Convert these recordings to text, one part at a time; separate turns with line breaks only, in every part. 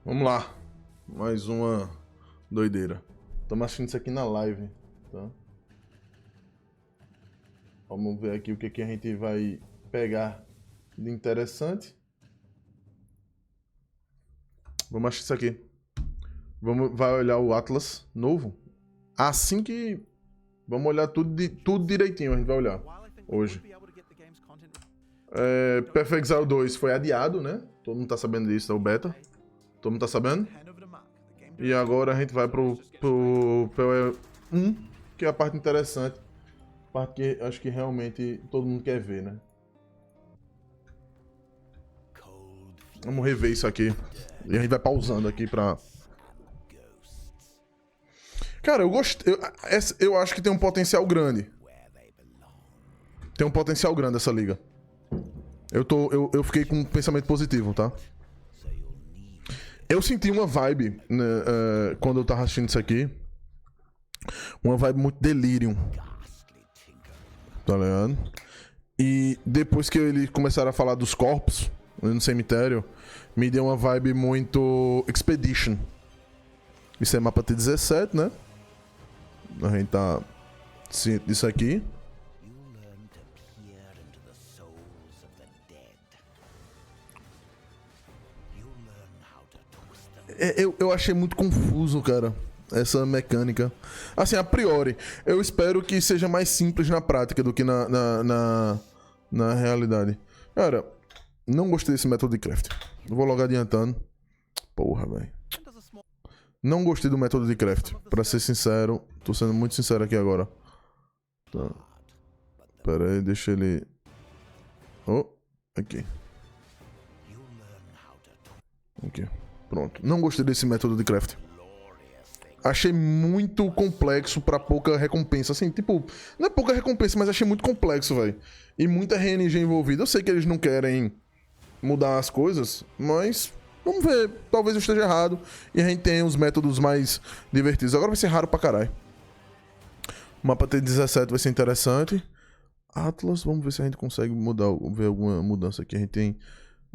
Vamos lá. Mais uma doideira. Estamos assistindo isso aqui na live, tá? Vamos ver aqui o que a gente vai pegar de interessante. Vamos assistir isso aqui. Vai olhar o Atlas novo. Assim que... Vamos olhar tudo direitinho, a gente vai olhar hoje. Perfect Exile 2 foi adiado, né? Todo mundo tá sabendo disso, é o beta. Todo mundo tá sabendo? E agora a gente vai pro PoE1, que é a parte interessante. Parte que acho que realmente todo mundo quer ver, né? Vamos rever isso aqui. E a gente vai pausando aqui pra... Cara, eu gostei. Eu acho que tem um potencial grande. Tem um potencial grande essa liga. Eu fiquei com um pensamento positivo, tá? Eu senti uma vibe, né, quando eu tava assistindo isso aqui. Uma vibe muito delirium. Tá ligado? E depois que eles começaram a falar dos corpos no cemitério, me deu uma vibe muito Expedition. Isso é mapa T17, né? A gente tá ciente disso aqui. Eu achei muito confuso, cara, essa mecânica. Assim, a priori, eu espero que seja mais simples na prática do que na realidade. Cara, não gostei desse método de craft. Vou logo adiantando. Porra, velho. Não gostei do método de craft. Pra ser sincero, tô sendo muito sincero aqui agora. Tá. Pera aí, deixa ele... Oh, aqui. Aqui. Pronto. Não gostei desse método de craft. Achei muito complexo pra pouca recompensa. Assim, tipo, não é pouca recompensa, mas achei muito complexo, velho. E muita RNG envolvida. Eu sei que eles não querem mudar as coisas, mas vamos ver. Talvez eu esteja errado e a gente tenha os métodos mais divertidos. Agora vai ser raro pra caralho. O mapa T17 vai ser interessante. Atlas, vamos ver se a gente consegue mudar, ver alguma mudança aqui. A gente tem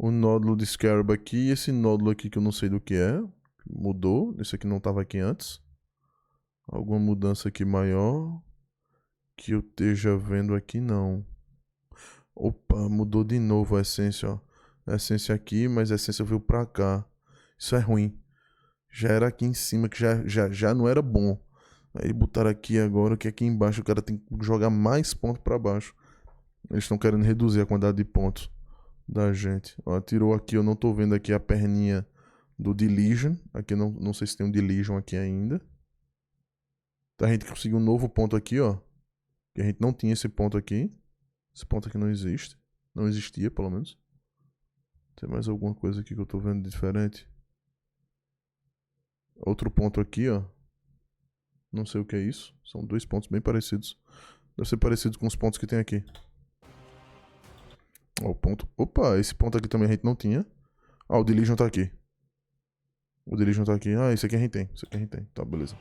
o nódulo de Scarab aqui e esse nódulo aqui que eu não sei do que é. Mudou, esse aqui não estava aqui antes. Alguma mudança aqui maior que eu esteja vendo aqui, não. Opa, mudou de novo a essência, ó. A essência aqui, mas a essência veio pra cá. Isso é ruim. Já era aqui em cima, que já não era bom. Aí botaram aqui agora, que aqui embaixo o cara tem que jogar mais pontos pra baixo. Eles estão querendo reduzir a quantidade de pontos da gente. Ó, tirou aqui, eu não tô vendo aqui a perninha do Deletion. Aqui não sei se tem um Deletion aqui ainda. Tá, a gente conseguiu um novo ponto aqui, ó. Que a gente não tinha esse ponto aqui. Esse ponto aqui não existe. Não existia, pelo menos. Tem mais alguma coisa aqui que eu tô vendo diferente? Outro ponto aqui, ó. Não sei o que é isso. São dois pontos bem parecidos. Deve ser parecido com os pontos que tem aqui. Ó, o ponto... Opa, esse ponto aqui também a gente não tinha. Ah, o Deletion tá aqui. O Deletion tá aqui. Ah, esse aqui a gente tem. Esse aqui a gente tem. Tá, beleza.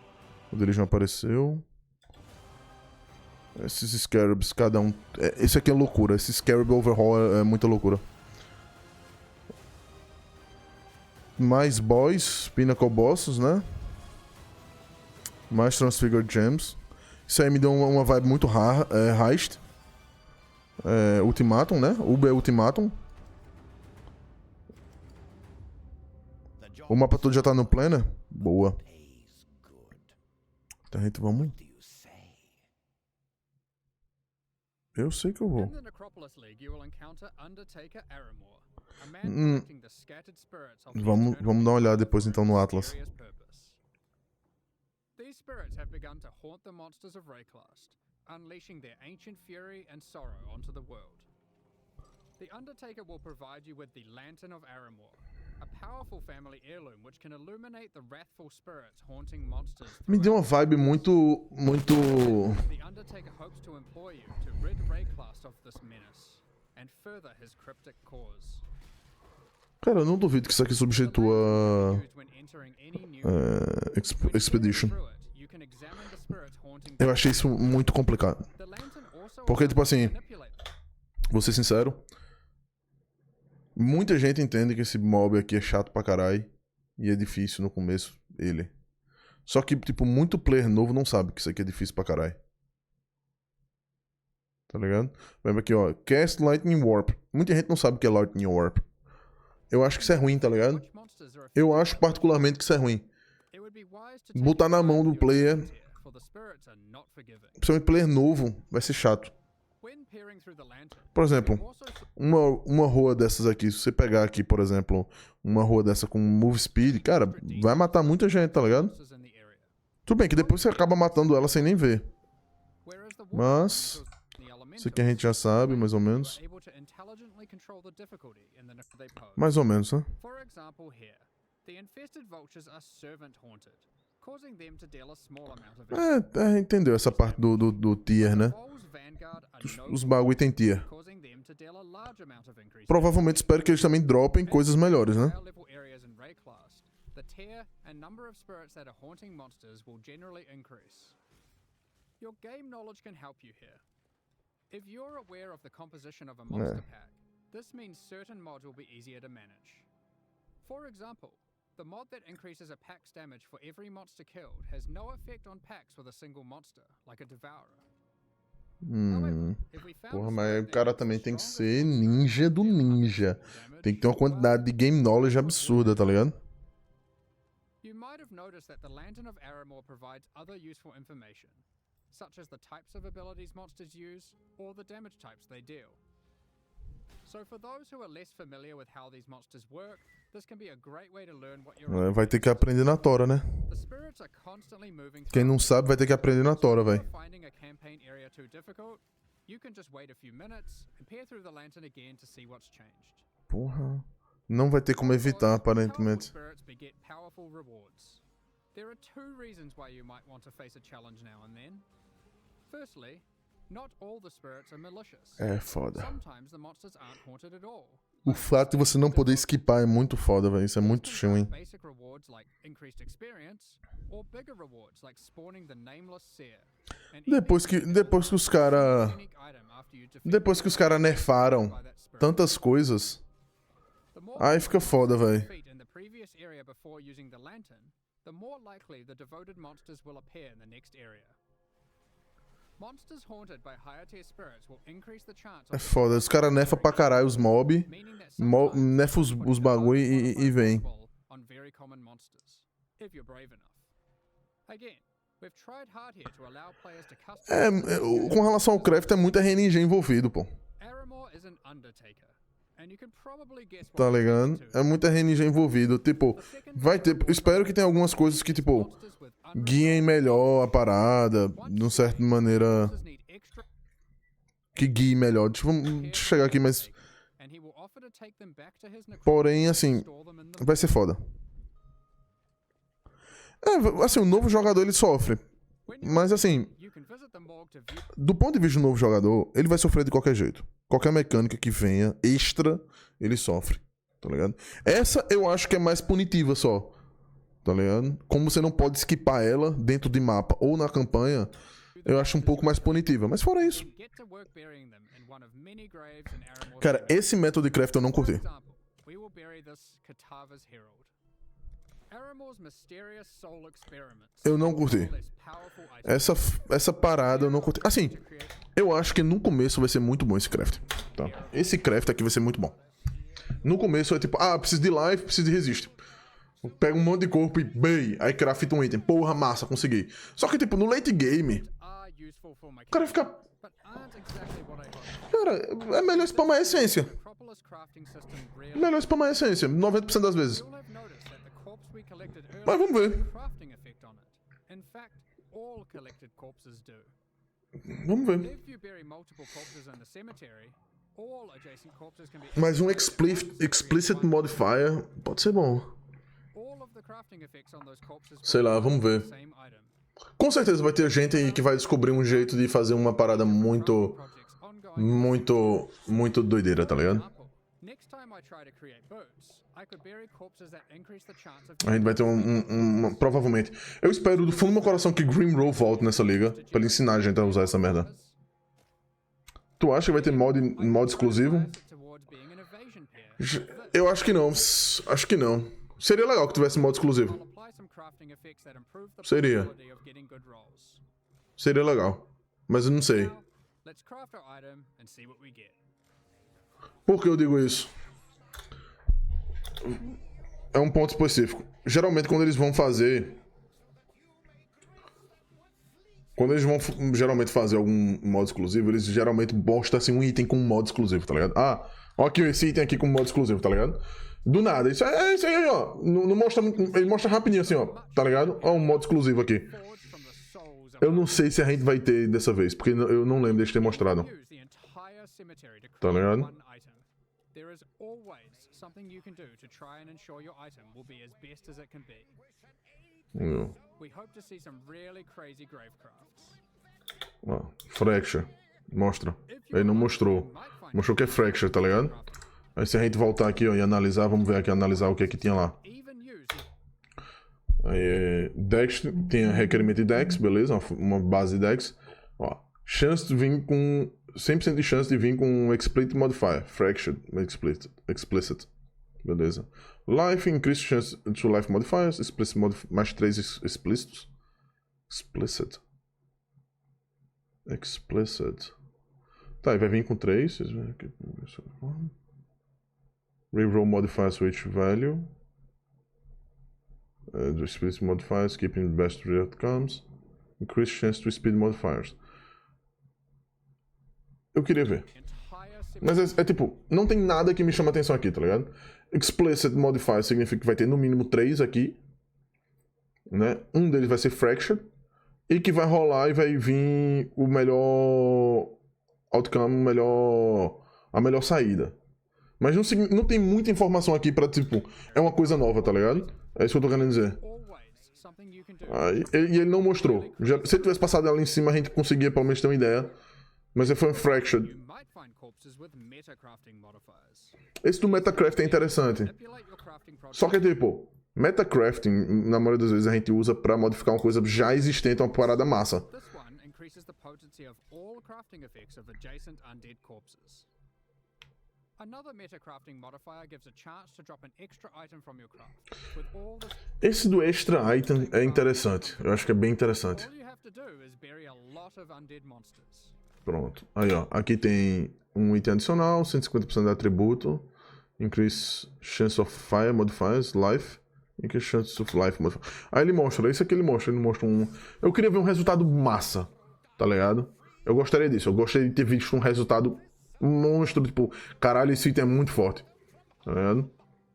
O Deletion apareceu. Esses Scarabs, cada um... esse aqui é loucura. Esse Scarab Overhaul é muita loucura. Mais boys, Pinnacle Bosses, né? Mais Transfigured Gems. Isso aí me deu uma vibe muito heist. Ultimatum, né? Uber Ultimatum. O mapa todo já tá no planner? Boa. Então, gente, vamos... Eu sei que eu vou. Vamos dar uma olhada depois então no Atlas.
These spirits have begun to haunt the monsters of Rayclast, unleashing their ancient fury and sorrow onto the world. The Undertaker will provide you with the Lantern of Aramor, a powerful family heirloom which can illuminate the wrathful spirits haunting monsters.
Me deu uma vibe muito...
The Undertaker hopes to employ you to rid Rayclast of this menace and further his cryptic cause.
Cara, eu não duvido que isso aqui substitua Expedition. Eu achei isso muito complicado. Porque, tipo assim, vou ser sincero, muita gente entende que esse mob aqui é chato pra caralho. E é difícil no começo, ele. Só que, tipo, muito player novo não sabe que isso aqui é difícil pra caralho. Tá ligado? Lembra aqui, ó. Cast Lightning Warp. Muita gente não sabe o que é Lightning Warp. Eu acho que isso é ruim, tá ligado? Eu acho particularmente que isso é ruim. Botar na mão do player, principalmente player novo, vai ser chato. Por exemplo, uma rua dessas aqui, se você pegar aqui, por exemplo, uma rua dessa com move speed, cara, vai matar muita gente, tá ligado? Tudo bem que depois você acaba matando ela sem nem ver. Mas isso aqui a gente já sabe, mais ou menos. Mais ou menos, né? Entendeu essa parte do tier, né? Os bagulho tem tier. Provavelmente espero que eles também dropem coisas melhores, né?
The tier and number of spirits that are haunting monsters will generally increase. Your game knowledge can help you here. If you're aware of the composition of a monster pack, this means certain mods will be easier to manage. For example, the mod that increases a pack's damage for every monster killed has no effect on packs with a single monster, like a Devourer.
Porra, mas o cara também tem que ser ninja do ninja. Tem que ter uma quantidade de game knowledge absurda, tá ligado?
You might have noticed that the Lantern of Aramor provides other useful information, such as the types of abilities monsters use, or the damage types they deal. So for those who are less familiar with how these monsters work, this can be a great way to learn what you're
Vai ter que aprender na tora, né?
The spirits are constantly moving.
Quem não sabe vai ter que aprender na tora, velho.
Finding a campaign area too difficult, you can just wait a few minutes and peer through the lantern again to see what's changed.
Porra. Não vai ter como evitar, aparentemente.
There are two reasons why you might want to face a challenge now and then. Firstly, not all the spirits are malicious.
É foda.
Sometimes the monsters aren't haunted at all.
O fato de você não poder esquipar é muito foda, velho. Isso é muito ruim.
Basic rewards like increased experience or bigger rewards like spawning the nameless seer.
Depois que os cara nerfaram tantas coisas, aí fica foda, velho. É foda, os caras nerfam pra caralho os nerfam os bagulho e vem. Com relação ao craft é muita RNG envolvido, pô. Tá ligado? É muita RNG envolvido. Tipo, vai ter. Espero que tenha algumas coisas que, tipo, guiem melhor a parada, de uma certa maneira. Que guie melhor. Deixa eu chegar aqui, mas. Porém, assim, vai ser foda. Assim, o novo jogador ele sofre. Mas, assim, do ponto de vista do novo jogador, ele vai sofrer de qualquer jeito. Qualquer mecânica que venha extra, ele sofre. Tá ligado? Essa eu acho que é mais punitiva só. Tá ligado? Como você não pode skipar ela dentro de mapa ou na campanha, eu acho um pouco mais punitiva. Mas fora isso. Cara, esse método de craft eu não curti. Eu não curti. Essa parada eu não curti. Assim, eu acho que no começo vai ser muito bom esse craft. Tá? Esse craft aqui vai ser muito bom. No começo é tipo, preciso de life, preciso de resist. Pega um monte de corpo e bem, aí crafta um item. Porra, massa, consegui. Só que tipo, no late game, o cara fica... Cara, é melhor spamar a essência. Melhor spamar a essência, 90% das vezes. Mas vamos ver. Vamos ver. Mas um explicit modifier pode ser bom. Sei lá, vamos ver. Com certeza vai ter gente aí que vai descobrir um jeito de fazer uma parada muito doideira, tá ligado? A gente vai ter provavelmente. Eu espero do fundo do meu coração que Grimrow volte nessa liga, pra ele ensinar a gente a usar essa merda. Tu acha que vai ter mod exclusivo? Eu acho que não. Acho que não. Seria legal que tivesse modo exclusivo.
I'll apply some crafting effects that improve the
Seria.
possibility of getting good rolls.
Seria legal. Mas eu não sei.
Now, let's craft our item and see what we get.
Por que eu digo isso? É um ponto específico. Geralmente quando eles vão fazer... Quando eles vão geralmente fazer algum modo exclusivo, eles geralmente mostram assim um item com modo exclusivo, tá ligado? Ah, ó aqui esse item aqui com modo exclusivo, tá ligado? Do nada, isso é isso aí, ó. Não mostra, ele mostra rapidinho assim, ó, tá ligado? Ó, um modo exclusivo aqui.
Forged from the souls of
Eu não sei se a gente vai ter dessa vez, porque eu não lembro deles ter mostrado.
use the entire cemetery to
Tá
craft
ligado?
one item. There is always something you can do to try and ensure your item will be as best as it can be.
Não.
We hope to see some really crazy grave crafts.
Ó, Fracture. Mostra. Ele não mostrou. Mostrou que é Fracture, tá ligado? Aí se a gente voltar aqui, ó, e analisar, vamos ver aqui, analisar o que é que tinha lá.
Even use
Aí é Dex, tem requerimento de Dex, beleza, uma base de Dex. Ó, chance de vir com 100% de chance de vir com um Explicit Modifier, Fractured Explicit, beleza. Life, increase chance to life modifiers, explicit mais 3 explícitos. Explicit. Tá, e vai vir com 3. Reroll modifier switch value. Do explicit modifiers, keeping best outcomes. Increase chance to speed modifiers. Eu queria ver.
entire
Mas é tipo, não tem nada que me chama atenção aqui, tá ligado? Explicit modifier significa que vai ter no mínimo 3 aqui. Né? Um deles vai ser Fractured. E que vai rolar e vai vir o melhor outcome, a melhor saída. Mas não tem muita informação aqui pra, tipo, é uma coisa nova, tá ligado? É isso que eu tô querendo dizer.
always something you can do.
E ele não mostrou. Se ele tivesse passado ela em cima, a gente conseguia pelo menos ter uma ideia. Mas ele foi um Fractured.
You might find corpses with meta crafting modifiers.
Esse do Metacraft é interessante.
Manipulate your crafting process.
Só que, tipo, Metacrafting, na maioria das vezes, a gente usa pra modificar uma coisa já existente, uma parada massa.
This one increases the potency of all crafting effects of adjacent undead corpses. Another meta crafting modifier gives a chance to drop an extra item from your craft. With all this,
Esse do Extra Item é interessante. Eu acho que é bem interessante.
all you have to do is bury a lot of undead monsters.
Pronto. Aí, ó. Aqui tem um item adicional, 150% de atributo. Increase chance of fire modifiers, life. Increase chance of life modifiers. Aí ele mostra, esse aqui ele mostra um... Eu queria ver um resultado massa, tá ligado? Eu gostaria disso, eu gostaria de ter visto um resultado monstro, tipo, caralho, esse item é muito forte, tá ligado?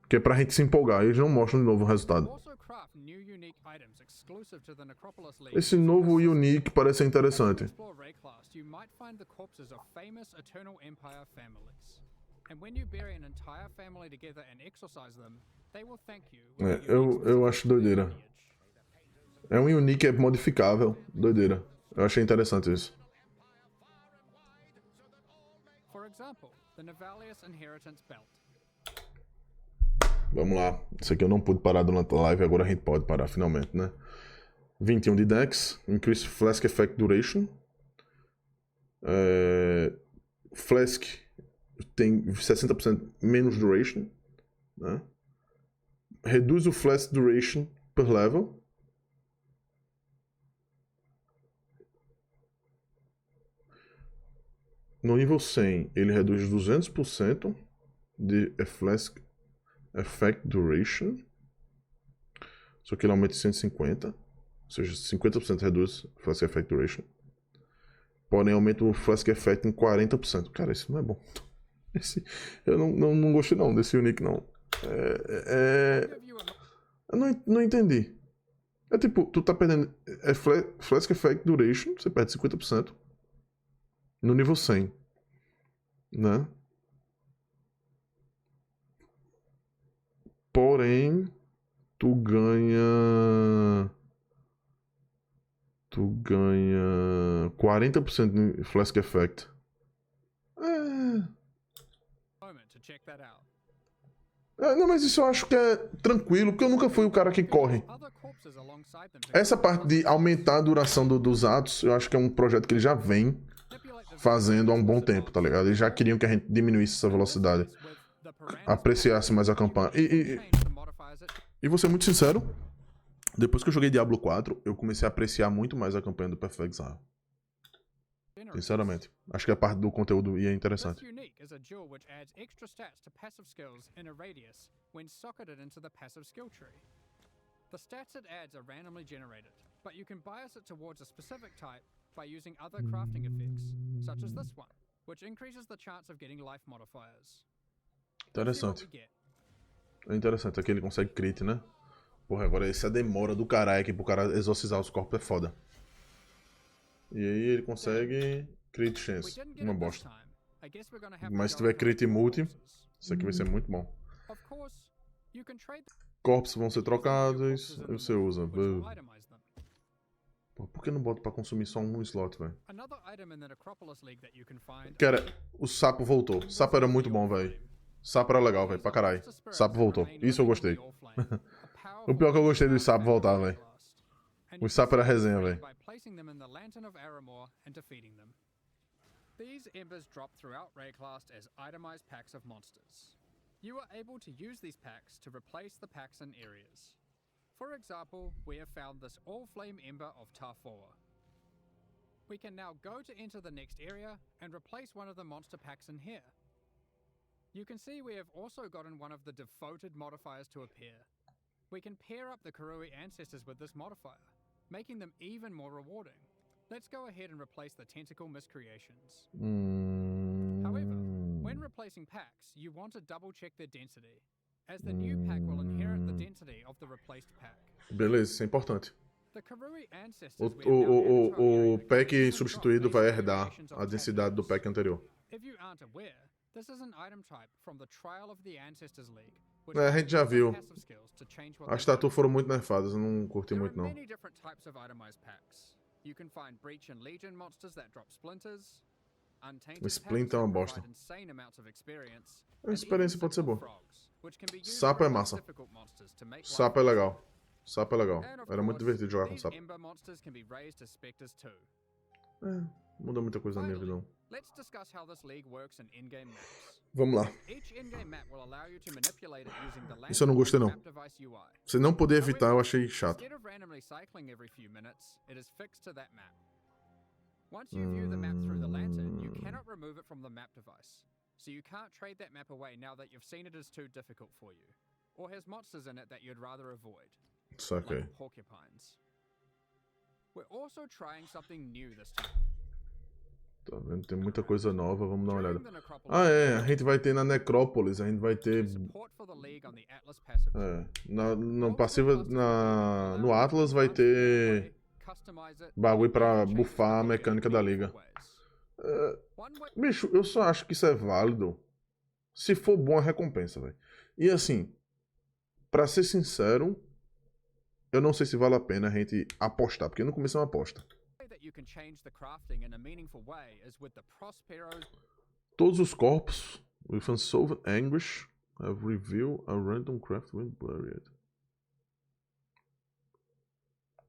Que é pra gente se empolgar, eles não mostram de novo o resultado.
Also craft new unique items exclusive to the Necropolis League.
Esse novo Unique parece ser interessante.
Explore Rayclast, you might find the corpses of famous Eternal Empire families. And when you bury an entire family together and exorcise them, they will thank you. with
Eu acho doideira. É um Unique modificável, doideira. Eu achei interessante isso.
For example, the Navalius Inheritance Belt.
Vamos lá. Isso aqui eu não pude parar durante a live, agora a gente pode parar finalmente, né? 21 de Dex. Increase Flask Effect Duration. Flask tem 60% menos duration, né? Reduz o Flask Duration per level. No nível 100, ele reduz 200% de Flask Effect Duration. Só que ele aumenta em 150. Ou seja, 50% reduz Flask Effect Duration. Porém, aumenta o Flask Effect em 40%. Cara, isso não é bom. Eu não gostei não desse Unique, não. Eu não entendi. É tipo, tu tá perdendo... Flask Effect Duration, você perde 50%. No nível 100. Né? Porém, tu ganha 40% de Flask Effect.
Moment to check that out.
Não, mas isso eu acho que é tranquilo, porque eu nunca fui o cara que corre.
Other corpses alongside them to
Essa parte de aumentar a duração dos atos, eu acho que é um projeto que ele já vem
manipulate the
fazendo há um bom tempo, tá ligado? Eles já queriam que a gente diminuísse essa velocidade,
with the parameters
apreciasse mais a campanha.
change the modifiers
E vou ser muito sincero, depois que eu joguei Diablo 4, eu comecei a apreciar muito mais a campanha do Path of Exile. Sinceramente. Acho que a parte do conteúdo ia interessante.
This unique is a jewel which adds extra stats to passive skills in a radius when socketed into the passive skill tree. The stats it adds are randomly generated, but you can bias it towards a specific type by using other crafting effects, such as this one, which increases the chance of getting life modifiers. Let's see what
Interessante.
we get.
É interessante, aqui ele consegue crit, né? Porra, agora essa demora do caralho aqui pro cara exorcizar os corpos é foda. E aí ele consegue crit
We
chance.
didn't get
Uma
it this
bosta.
time. I guess we're gonna have to
Mas se
go
tiver
and
crit
collect more
multi,
corpses.
isso aqui vai ser muito bom.
Of course, you can trade
Corpos vão ser
and use them with your
trocados,
corpses in
aí
the
você
middle,
usa.
which will itemize them.
Pô, por que não boto pra consumir só um slot, velho?
Another item in the Necropolis League that you can find
Cara, o sapo voltou. Sapo era muito bom, velho. Sapo era legal, velho, pra caralho. Sapo voltou. Isso eu gostei. O pior que eu gostei dos sapos voltar, velho. O sapo era resenha, velho.
These embers drop throughout Rayclast as itemized packs of monsters. You are able to use these packs to replace the packs in areas. For example, we have found this all-flame ember of Tarfoa. We can now go to enter the next area and replace one of the monster packs in here. You can see we have also gotten one of the devoted modifiers to appear. We can pair up the Karui ancestors with this modifier, making them even more rewarding. Let's go ahead and replace the tentacle miscreations. However, when replacing packs, you want to double check their density, as the new pack will inherit the density of the replaced pack.
Beleza, isso é importante.
The Karui ancestors
O,
we have now added to our area
o pack
can
substituído
drop
vai
basic
herdar
variations of
a densidade do
tactics.
pack anterior.
If you aren't aware, this is an item type from the Trial of the Ancestors League, which
É, a gente já
uses
viu.
passive skills to change what
As
they do.
tatuas foram muito nerfadas, eu não curti
There
muito
are
não.
many different types of itemized packs. You can find Breach and Legion monsters that drop splinters, Untainted
O Splinter é
packs
uma
that
bosta.
provide insane amounts of experience,
A
and
experiência
even
pode ser
simple
boa.
frogs, which can be used
Sapo
to
é
replace
massa.
difficult monsters to make
Sapo é
life
legal. Sapo é legal.
easier. And of
Era muito
course,
divertido jogar com
these
sapo.
Ember monsters can be raised as specters too.
É, muda muita coisa na minha vida
Finally,
não.
let's discuss how this league works in in-game maps.
Vamos lá.
Each in-game map will allow you to manipulate it using the
Isso eu não gostei, não.
map device UI.
Você não poder evitar, eu achei chato.
Instead of randomly cycling every few minutes, it is fixed to that map. Once you view the map through the lantern, you cannot remove it from the map device. So you can't trade that map away now that you've seen it is too difficult for you, or has monsters in it that you'd rather avoid,
Saquei.
like porcupines. We're also trying something new this time.
Tá vendo? Tem muita coisa nova, vamos dar uma olhada.
During the Necropolis,
Ah, é. A gente vai ter na Necrópolis, a gente vai ter.
support for the league on the Atlas passive.
É. No passiva. No Atlas vai ter. Bagulho pra bufar a mecânica da liga. Bicho, eu só acho que isso é válido se for bom a recompensa, velho. E assim, pra ser sincero, eu não sei se vale a pena a gente apostar, porque no começo é uma aposta. Todos os corpos with unsolved anguish have revealed a random craft when buried.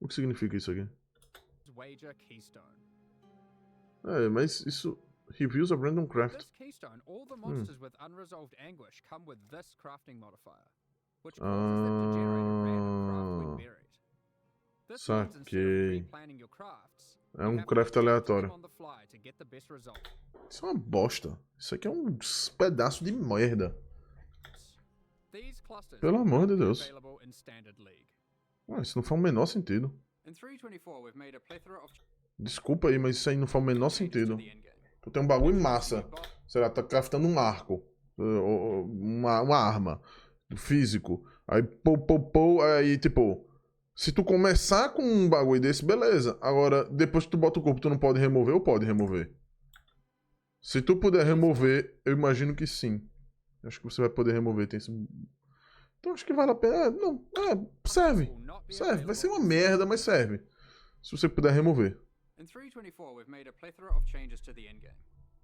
O que significa isso aqui? É, mas isso reveals a random craft.
This keystone, all the monsters with unresolved anguish come with this crafting modifier, which causes them to generate a random craft when buried. This means instead of
Saquei.
pre-planning your crafts,
É
you
um
have to
craft
adjust them
aleatório.
on the fly to get the best result.
Isso é uma bosta. Isso aqui é um pedaço de merda.
These clusters
Pelo
will
amor
not
de
be
Deus.
available in Standard League.
Ué, isso não faz o menor sentido.
In 324, we've made a plethora of
Desculpa aí, mas isso aí não faz o menor
changes to
sentido.
the endgame.
Tu tem um bagulho massa. Sei lá, tá craftando um arco. Uma arma. Físico. Aí, aí, tipo... Se tu começar com um bagulho desse, beleza. Agora, depois que tu bota o corpo, tu não pode remover ou pode remover? Se tu puder remover, eu imagino que sim. Acho que você vai poder remover. Tem esse... Então acho que vale a pena. Não, serve. Serve. Vai ser uma merda, mas serve. Se você puder remover.
In 324, we've made a plethora of changes to the endgame.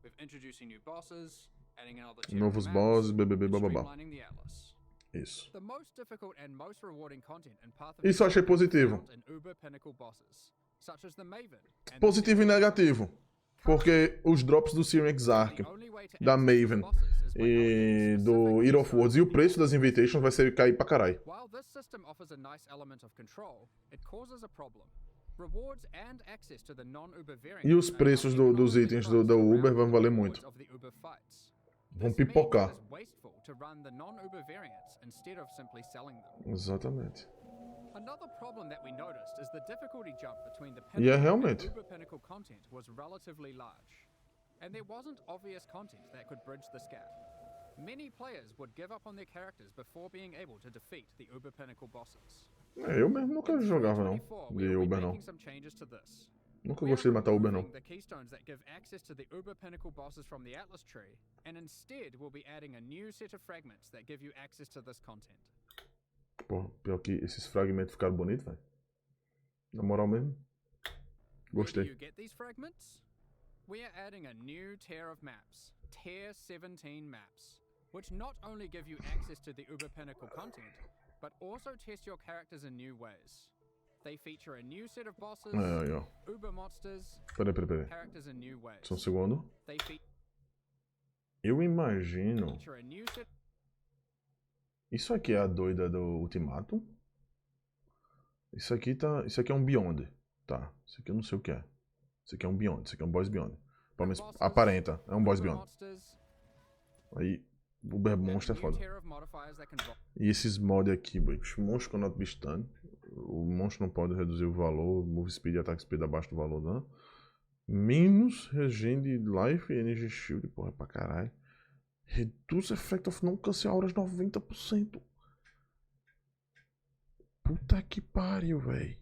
We've introducing new bosses, adding another tier of
Novos
maps,
bosses,
and
BBB, bababá.
streamlining the Atlas.
Isso.
The most difficult and most rewarding content in Path of
Isso eu achei
Exile is
positivo.
found in uber pinnacle bosses, such as the Maven and the
Positivo e negativo. Porque os drops do Searing Exarch, da Maven e do Hero of Worlds e o preço das Invitations vai ser cair pra caralho.
While this system offers a nice element of control, it causes a problem. Rewards and access to the non-Uber variants
E os preços dos itens da Uber vão valer muito. Vão pipocar. Exatamente.
Another problem that we noticed is the difficulty jump between the
E é
pinnacle
realmente.
and Uber pinnacle content was relatively large, and there wasn't obvious content that could bridge this gap. Many players would give up on their characters before being able to defeat the Uber pinnacle bosses.
Eu mesmo nunca jogava não, de Uber não. Nunca gostei de matar Uber não.
The keystones that give access to the Uber pinnacle bosses from the Atlas tree, and instead we'll be adding a new set of fragments that give you access to this content.
Pô, pior que esses fragmentos ficaram bonitos, velho. Na moral mesmo.
Where do
Gostei.
you get these fragments? We are adding a new tier of maps, tier 17 maps, which not only give you access to the Uber pinnacle content, but also test your characters in new ways. They feature a new set of bosses,
Aí, ó.
Uber monsters,
Peraí.
characters in new ways.
Só um segundo.
They
Eu imagino...
feature a new set.
Isso aqui é a doida do Ultimatum? Isso aqui é um Beyond. Tá. Isso aqui eu não sei o que é. Isso aqui é um Beyond. Isso aqui é um Boss Beyond. Pelo menos aparenta. É um Boss Beyond. Aí, o Uber Monster é foda. E esses mods aqui, bicho. Monstro cannot be stunned. O monstro não pode reduzir o valor. Move speed e attack speed abaixo do valor, não. Menos regen de life e energy shield. Porra, pra caralho. Reduce effect of non-cancel auras 90%. Puta que pariu, velho.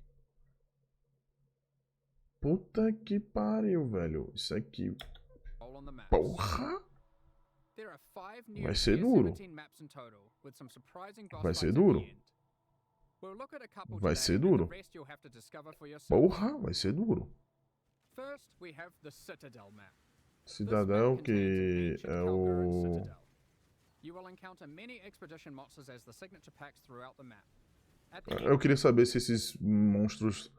Puta que pariu, velho. Isso aqui. Porra! Vai ser duro. Vai ser duro. Vai ser duro. Porra, vai ser duro.
First, we have the Citadel map.
Cidadel que é o...
You will encounter many expedition monsters as the signature packs throughout the map.
Eu queria saber se esses monstros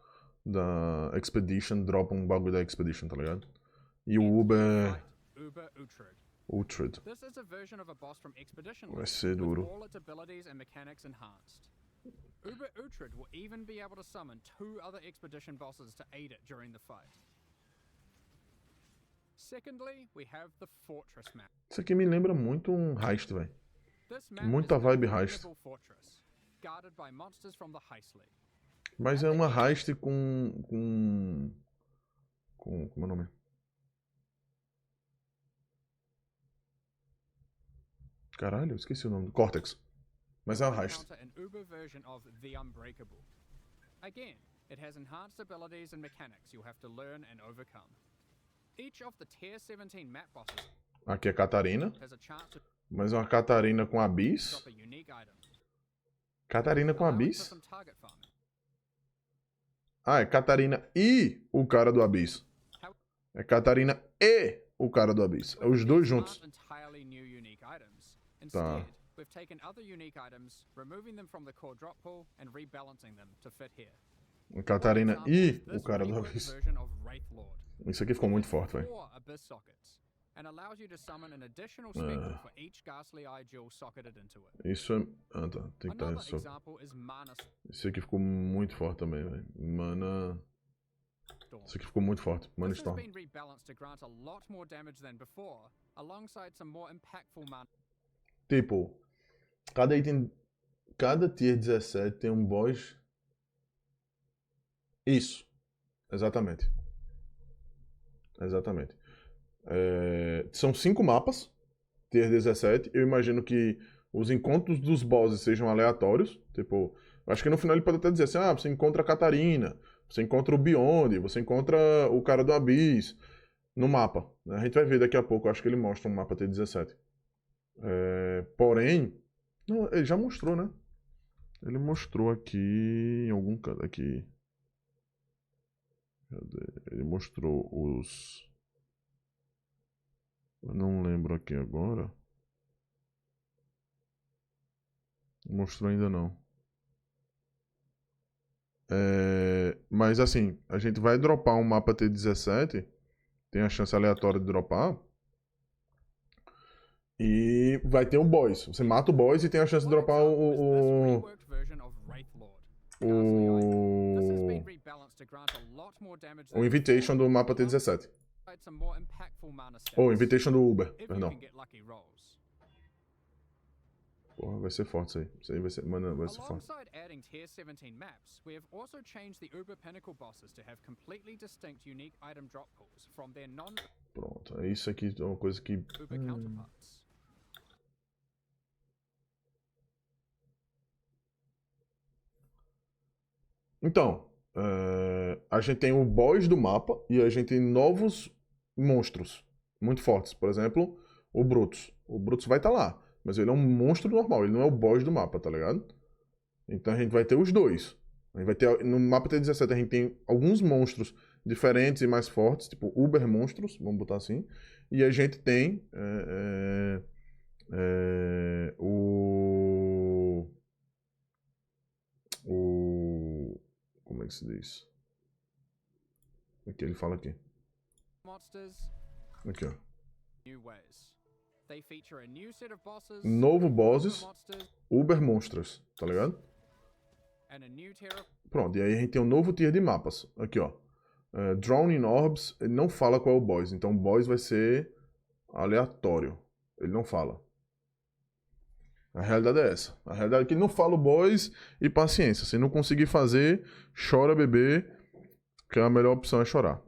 da Expedition dropam um bagulho da Expedition, tá ligado? E o Uber...
Uber
Uhtred.
This is a version of a boss from Expedition
Vai ser duro.
with all its abilities and mechanics enhanced. Uber Uhtred will even be able to summon 2 other Expedition bosses to aid it during the fight. Secondly, we have the Fortress map.
Isso aqui me lembra muito um Heist, velho.
This map
Muita
is
vibe
an
Heist.
impregnable fortress, guarded by monsters from the Heist League.
Mas é uma Heist com... Como é o nome? Caralho, eu esqueci o nome. Cortex. Mas é uma Heist.
Encounter an Uber version of the Unbreakable. Again, it has enhanced abilities and mechanics you'll have to learn and overcome. Each of the tier 17 map bosses
Aqui é Catarina.
has a chance to
Mas é uma Catarina com Abyss.
drop a unique item.
Catarina com
allowing for
Abyss?
some target farming.
Ah, é Catarina e o cara do Abyss. É Catarina e o cara do Abyss. É os dois juntos.
Aren't entirely new unique items.
Tá.
Instead, we've taken other unique items, removing them from the core drop pool and rebalancing them to fit here.
Catarina
Example
e
is this
o cara do
reworked
Abyss.
version of Wraith Lord.
Isso aqui ficou muito forte, velho.
4 Abyss sockets, and allows you to summon an additional spectre for each ghastly eye jewel socketed into it.
Isso é... Ah, tá. Tem que estar
Another
isso.
example is Mana
Isso aqui ficou muito forte também, velho. Mana...
Storm.
Isso aqui ficou muito forte. Mana
This has
Storm.
been rebalanced to grant a lot more damage than before, alongside some more impactful mana.
Tipo, cada item... Cada tier 17 tem um boss... Isso. Exatamente. Exatamente. São 5 mapas. Tier 17. Eu imagino que os encontros dos bosses sejam aleatórios. Tipo, acho que no final ele pode até dizer assim, ah, você encontra a Catarina, você encontra o Beyond, você encontra o cara do Abyss no mapa. A gente vai ver daqui a pouco, acho que ele mostra um mapa Tier 17. Porém, não, ele já mostrou, né? Ele mostrou aqui em algum canto aqui. Cadê? Ele mostrou os... Eu não lembro aqui agora. Não mostrou ainda não. Mas assim, a gente vai dropar um mapa T17 tem a chance aleatória de dropar. E vai ter um boss. Você mata o boss e tem a chance de dropar o Invitation do mapa T17. Ou Invitation do Uber, perdão. Porra, vai ser forte isso aí. Isso aí vai ser, mano, vai ser forte.
Alongside adding tier 17 maps, we have also changed the Uber Pinnacle bosses to have completely distinct unique item drop pools from their
Pronto, é isso aqui, é uma coisa que...
Uber counterparts.
Então, a gente tem o boss do mapa e a gente tem novos monstros muito fortes. Por exemplo, o Brutus. O Brutus vai estar lá, mas ele é um monstro normal, ele não é o boss do mapa, tá ligado? Então a gente vai ter os dois. A gente vai ter, no mapa T17 a gente tem alguns monstros diferentes e mais fortes, tipo Uber monstros, vamos botar assim. E a gente tem como é que se diz? Aqui ele fala aqui. Aqui, ó. Novo bosses, Uber monstros, tá ligado? Pronto, e aí a gente tem um novo tier de mapas. Aqui, ó. Drowning Orbs, ele não fala qual é o boss, então o boss vai ser aleatório. Ele não fala. A realidade é essa. A realidade é que ele não fala o boss e paciência. Se não conseguir fazer, chora bebê, que a melhor opção é chorar.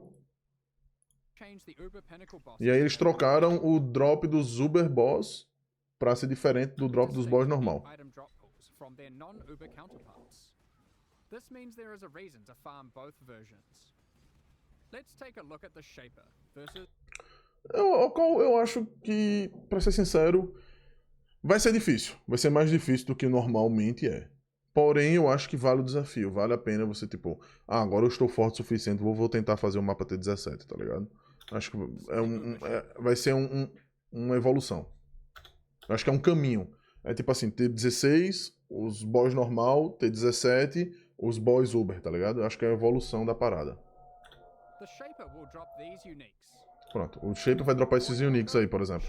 E aí eles trocaram o drop dos Uber Boss pra ser diferente do drop dos boss normal. Eu acho que, pra ser sincero, vai ser difícil. Vai ser mais difícil do que normalmente é. Porém, eu acho que vale o desafio. Vale a pena você, tipo... agora eu estou forte o suficiente, vou tentar fazer o mapa T17, tá ligado? Acho que vai ser uma evolução. Acho que é um caminho. É tipo assim, T16, os boss normal, T17, os boss Uber, tá ligado? Acho que é a evolução da parada. Pronto, o Shaper vai dropar esses uniques aí, por exemplo.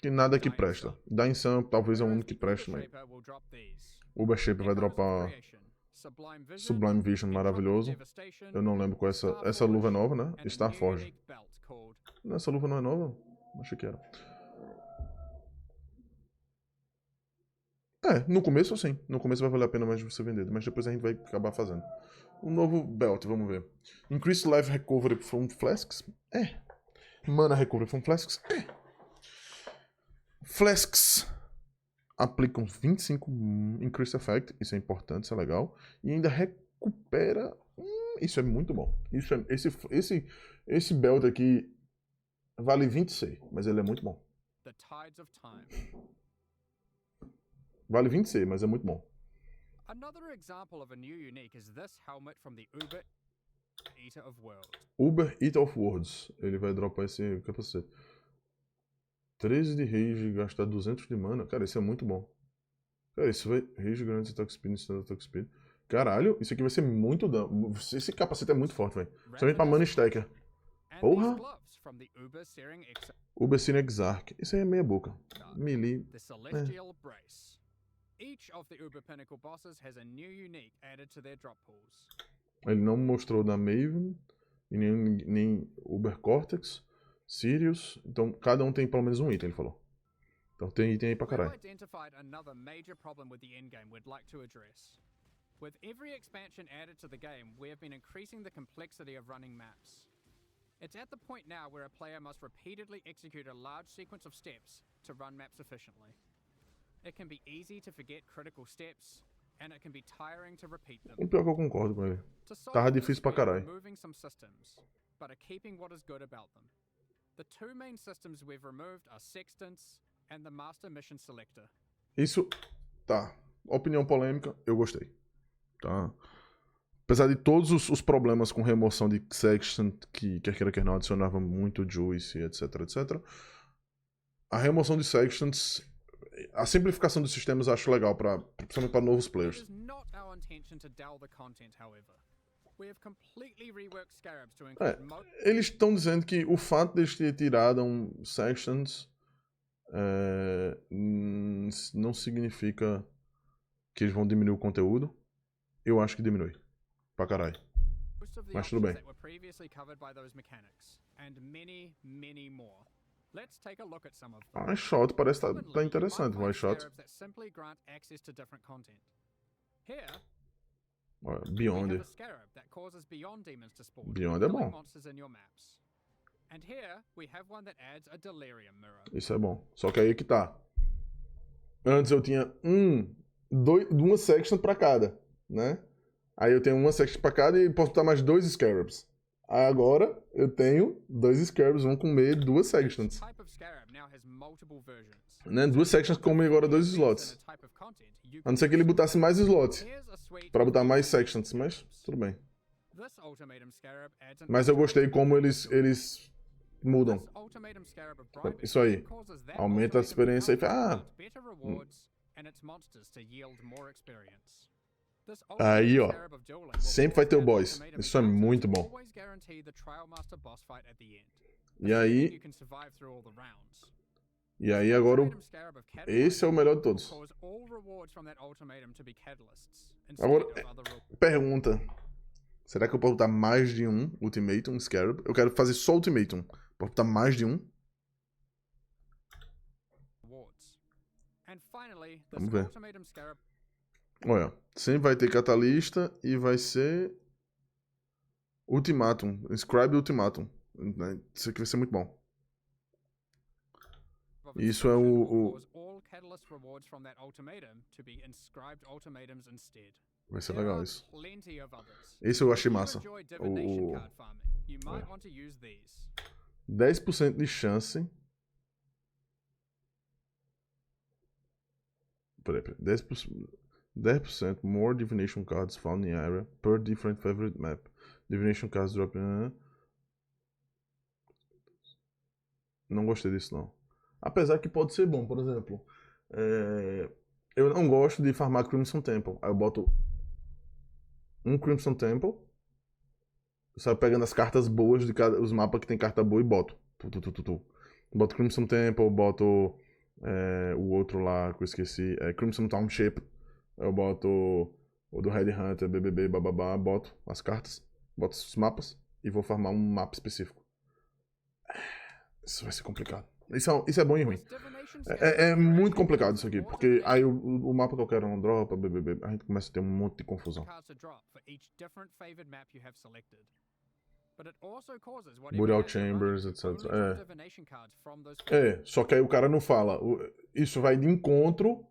Que nada que presta. Da Insam, talvez é o único que preste, mas... Uber Shaper vai dropar Sublime Vision maravilhoso. Eu não lembro qual é essa luva é nova, né? Starforge. Essa luva não é nova? Achei que era. No começo sim. No começo vai valer a pena mais você vender, mas depois a gente vai acabar fazendo. Um novo belt, vamos ver. Increase Life Recovery from Flasks? Mana Recovery from Flasks? Flasks aplicam 25 Increase Effect, isso é importante, isso é legal. E ainda recupera... isso é muito bom. Esse belt aqui vale 26, mas ele é muito bom. Vale 26, mas é muito bom. Uber Eater of Worlds. Ele vai dropar esse capacete. 13 de rage, gastar 200 de mana. Cara, isso é muito bom. Cara, isso vai... Rage, grande attack speed, standard attack speed. Caralho, isso aqui vai ser muito dano. Esse capacete é muito forte, velho. Principalmente pra mana stacker. Porra! Uber Searing Exarch. Isso aí é meia boca. Melee. Ele não mostrou da Maven. E nem Uber Cortex. Sirius. Então, cada um tem pelo menos um item, ele falou. Então tem item aí pra caralho. With every expansion added to the game, we have been increasing the complexity of running maps. It's at the point now where a player must repeatedly execute a large sequence of steps to run maps efficiently. It can be easy to forget critical steps, and it can be tiring to repeat them. Pior que eu concordo com ele. Tava difícil pra caralho. Removing some systems, but are keeping what is good about them. The two main systems we've removed are Sextants and the Master Mission Selector. Isso, tá. Opinião polêmica, eu gostei. Tá? Apesar de todos os problemas com remoção de Sextant, que quer queira quer não adicionava muito Juice, etc, etc. A remoção de Sextants, a simplificação dos sistemas eu acho legal, principalmente para novos players.
We have completely reworked scarabs to
É,
include most
eles estão dizendo que o fato de eles terem tirado sections não significa que eles vão diminuir o conteúdo. Eu acho que diminui. Pra caralho.
of the
Mas tudo
options
bem.
that were previously covered by those mechanics, and many, many more. Let's take a look at some of them.
One shot parece tá
Commonly, you
interessante.
might
One
find
shot.
scarabs that simply grant access to different content. Here,
Olha,
we
Beyond.
have a scarab that causes beyond demons to spawn,
Beyond é
killing
bom.
monsters in your maps. And here, we have one that adds a delirium mirror.
Isso é bom. Só que aí que tá. Antes eu tinha uma section pra cada, né? Aí eu tenho uma section pra cada e posso botar mais 2 scarabs. Aí agora eu tenho 2 scarabs, vão comer 2 sections.
Each type of scarab now has multiple versions.
Né? 2 sections comem agora 2 slots.
And a type of content you
A não ser que ele botasse mais slots
Here's a suite
pra
of
botar mais
different
sections, mas
scarabs.
tudo bem.
This ultimatum scarab adds an
Mas eu gostei
ultimatum
como
to
eles mudam.
This ultimatum scarab of bribing
Isso aí.
causes that
Aumenta a
ultimatum
experiência e
to
fala,
grant better rewards and its monsters to yield more experience. This
Aí,
ultimatum
ó.
scarab of dueling will
Sempre
cause
vai ter o
that
boss.
ultimatum
Isso é
encounter
muito
to
bom.
always guarantee the Trial Master boss fight at the end.
E
Assuming
aí,
you can survive through all the rounds.
agora
Ultimatum scarab of
esse é o melhor de
will
todos.
cause all rewards from that ultimatum to be catalysts
Agora,
instead of other
pergunta. Será que eu posso botar mais de um Ultimatum Scarab? Eu quero fazer só Ultimatum. Posso botar mais de um?
rewards. And finally, this
Vamos ver.
ultimatum scarab
Olha, sempre vai ter Catalista e vai ser Ultimatum. Scribe Ultimatum. Isso aqui vai ser muito bom.
of
Isso é
inscription will
o...
cause all catalyst rewards from that ultimatum to be inscribed ultimatums instead.
Vai ser
There
legal
are
isso.
plenty of others.
Esse eu
If
achei
you
massa.
enjoy divination
O
card farming, you might want to use these.
10% de chance. Peraí. 10% more divination cards found in area per different favorite map. Divination cards drop. Não gostei disso não. Apesar que pode ser bom, por exemplo. Eu não gosto de farmar Crimson Temple. Aí eu boto um Crimson Temple. Saio pegando as cartas boas de cada, os mapas que tem carta boa e boto. Boto Crimson Temple, boto o outro lá que eu esqueci. Crimson Township. Eu boto o do Red Hunter, BBB, bababá. Boto as cartas, boto os mapas e vou farmar um mapa específico. Isso vai ser complicado. Isso é bom e ruim. É muito complicado isso aqui, porque aí o mapa que eu quero não dropa, BBB. A gente começa a ter um monte de confusão.
Cards to drop for each different favored map you have selected. But it also causes
Burial
whatever map you're running
Chambers,
to
etc.
only drop divination cards from those
Só que aí o cara não fala. Isso vai de encontro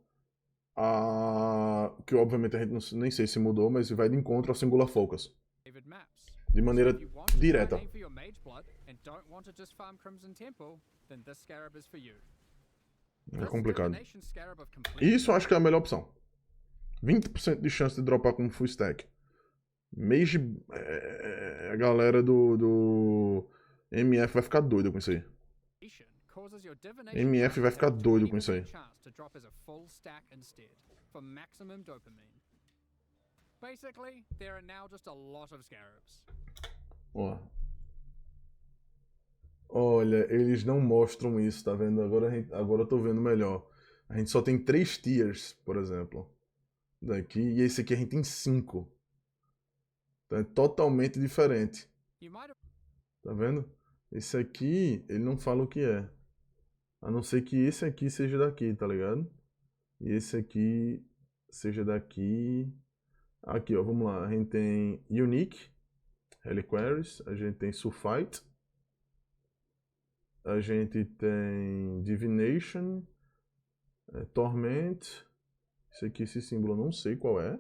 a... Que obviamente a gente nem sei se mudou, mas vai de encontro ao Singular Focus.
favored maps.
De maneira
If you want to try
direta.
aim for your mage blood and don't want to just farm Crimson Temple, then this scarab is for you.
É
This
complicado.
divination scarab of complete
Isso eu acho que é a melhor opção. 20% de chance de dropar como full stack. Mage. A galera do MF vai ficar doida com isso aí.
causes your divination
MF vai ficar
cards to
doido
have
com isso aí.
20% chance to drop as a full stack instead, for maximum dopamine. Basically, there are now just a lot of scarabs.
Ó. Olha, eles não mostram isso, tá vendo? Agora eu tô vendo melhor. A gente só tem 3 tiers, por exemplo. Daqui, e esse aqui a gente tem 5. Então é totalmente diferente.
You might have
Tá vendo? Esse aqui, ele não fala o que é. A não ser que esse aqui seja daqui, tá ligado? E esse aqui seja daqui. Aqui, ó, vamos lá. A gente tem Unique, Reliquaries, a gente tem Sulfite, a gente tem Divination, Torment. Esse aqui, esse símbolo, eu não sei qual é.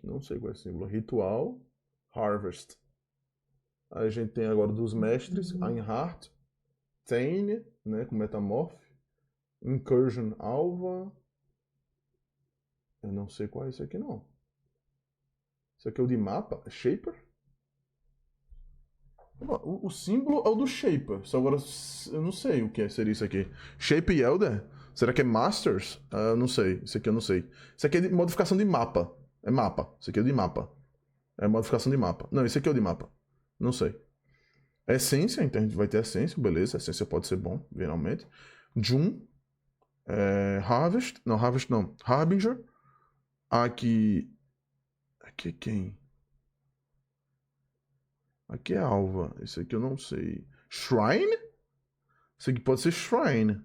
Não sei qual é esse símbolo. Ritual, Harvest. A gente tem agora dos mestres, Einhart, Tane, né, com Metamorph, Incursion Alva. Eu não sei qual é esse aqui não. Isso aqui é o de mapa? Shaper? O símbolo é o do Shaper. Só agora eu não sei o que seria isso aqui. Shape Elder? Será que é Masters? Eu não sei. Isso aqui eu não sei. Isso aqui é de modificação de mapa. É mapa. Isso aqui é de mapa. É modificação de mapa. Não, esse aqui é o de mapa. Não sei. Essência, então a gente vai ter essência, beleza. Essência pode ser bom, geralmente. Jun. Harvest. Não, Harvest não. Harbinger. Aqui. Aqui é quem? Aqui é Alva. Esse aqui eu não sei. Shrine? Esse aqui pode ser Shrine.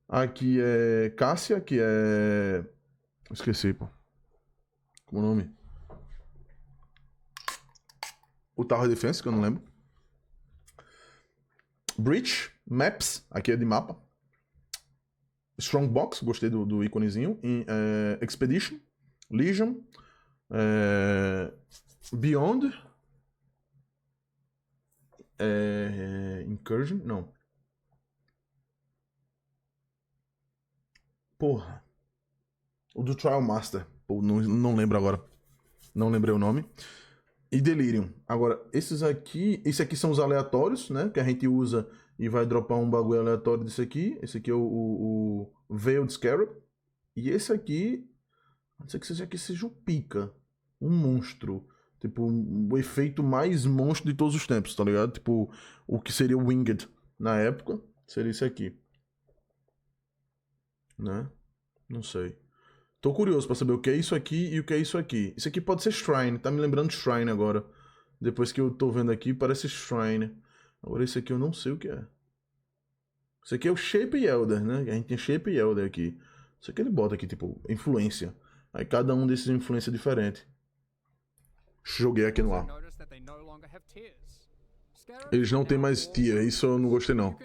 Aqui é Cássia, que é... Esqueci, pô. Como o nome? O Tower Defense, que eu não lembro. Breach. Maps. Aqui é de mapa. Strongbox. Gostei do íconezinho. Expedition. Legion. Beyond. Incursion? Não. Porra. O do Trial Master. Pô, não lembro agora. Não lembrei o nome. E Delirium. Agora, esses aqui... Esses aqui são os aleatórios, né? Que a gente usa e vai dropar um bagulho aleatório desse aqui. Esse aqui é o Veiled Scarab. E esse aqui... Não sei que seja o pica. Um monstro. Tipo, o efeito mais monstro de todos os tempos, tá ligado? Tipo, o que seria o Winged na época seria esse aqui. Né? Não sei. Tô curioso pra saber o que é isso aqui e o que é isso aqui. Isso aqui pode ser Shrine, tá me lembrando de Shrine agora. Depois que eu tô vendo aqui, parece Shrine. Agora esse aqui eu não sei o que é. Isso aqui é o Shape Elder, né? A gente tem Shape Elder aqui. Isso aqui ele bota aqui, tipo, influência. Aí cada um desses influência diferente. Joguei aqui no ar. Eles não têm mais tier, isso eu não gostei não.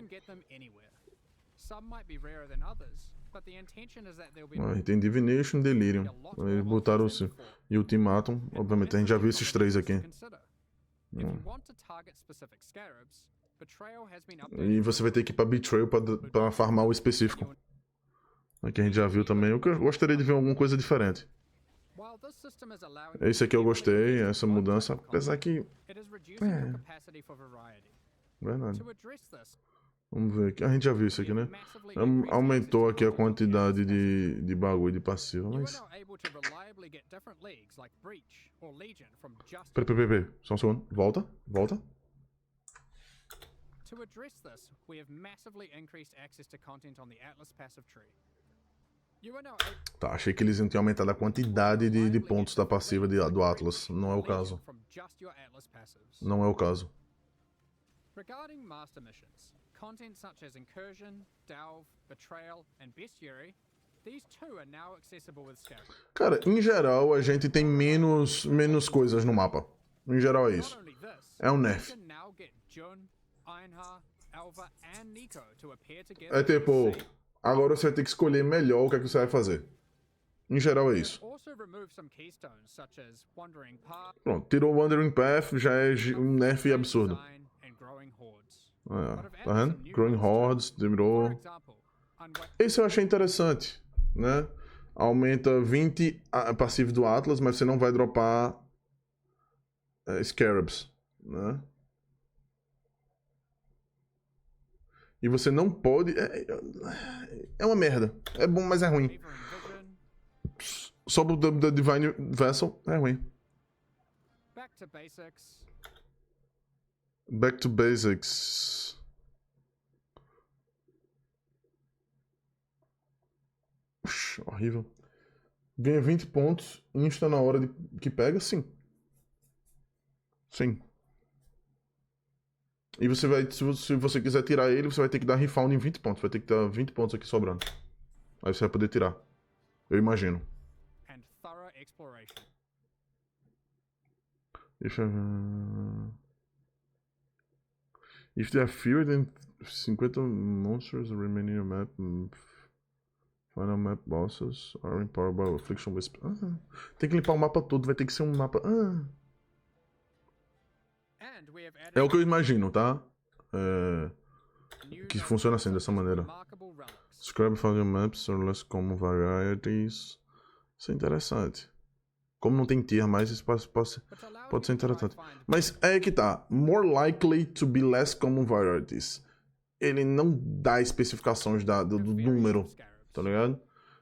Ah, tem Divination e Delirium. Eles botaram o e Ultimatum. Obviamente, a gente já viu esses três aqui. E você vai ter que ir pra Betrayal pra farmar o específico. Aqui a gente já viu também. Eu gostaria de ver alguma coisa diferente. Esse aqui eu gostei, essa mudança. Apesar que... Verdade. Vamos ver aqui. A gente já viu isso aqui, né? Aumentou aqui a quantidade de bagulho de passiva, mas... Peraí. Só um segundo. Volta.
To address this, we have massively increased access to content on the Atlas passive tree.
Tá, achei que eles iam ter aumentado a quantidade de pontos da passiva do Atlas. Não é o caso. Não é o caso.
Regarding master missions, content such as Incursion, Delve, Betrayal and Bestiary, these too are now accessible with Scarab.
Cara, em geral a gente tem menos coisas no mapa. Em geral é isso. É um nerf. É tipo, agora você vai ter que escolher melhor o que é que você vai fazer. Em geral é isso. Pronto, tirou o Wandering Path, já é um nerf absurdo. Tá vendo? Growing Hordes, demorou. Esse eu achei interessante, né? Aumenta 20 a passivo do Atlas, mas você não vai dropar Scarabs, né? E você não pode... É uma merda. É bom, mas é ruim. Só o Divine Vessel é ruim. Back to Basics. Ux, horrível. Ganha 20 pontos. Insta na hora que pega, sim. Sim. E você vai, se você quiser tirar ele, você vai ter que dar refound em 20 pontos. Vai ter que dar 20 pontos aqui sobrando. Aí você vai poder tirar. Eu imagino. Deixa eu ver. If there are fewer than 50 monsters remaining in your map, final map bosses are empowered by Affliction Wisp. Tem que limpar o mapa todo, vai ter que ser um mapa... É o que eu imagino, tá? Que funciona assim, dessa maneira. Scrap found your maps or less common varieties. Isso é interessante. Como não tem tier mais, isso pode ser interessante. Mas é que tá. More likely to be less common varieties. Ele não dá especificações do número, tá ligado?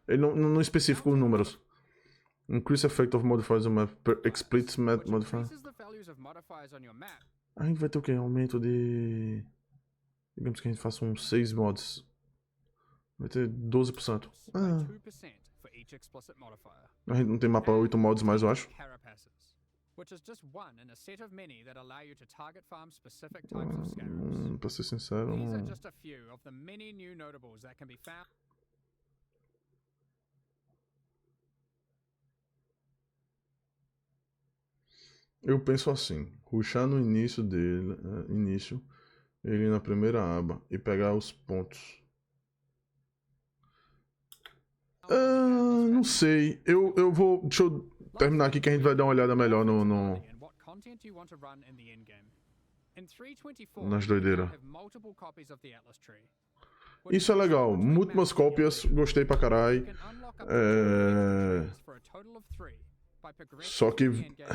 Ele não especifica os números. Increase effect of modifiers on map per explicit
which
modifier.
increases the values of modifiers on your map.
A gente vai ter o quê? Aumento de... Digamos que a gente faça uns 6 mods. Vai ter 12%.
By
Ah,
2% for each explicit modifier.
a gente não tem mapa 8 mods mais, eu acho.
Carapaces, which is just one in a set of many that allow you to target farm specific types of scarabs.
Pra ser sincero,
These are just a few of the many new notables that can be found.
eu penso assim, rushar no início dele, ele na primeira aba e pegar os pontos. Não sei, eu vou, deixa eu terminar aqui que a gente vai dar uma olhada melhor no
And what content you want to run in the endgame. In 324,
nas
you
doideiras.
have multiple copies of the Atlas tree.
Isso é legal, múltiplas cópias, gostei pra caralho.
You can unlock up to 2 trees for a total of 3 by progressing
Só que
through the endgame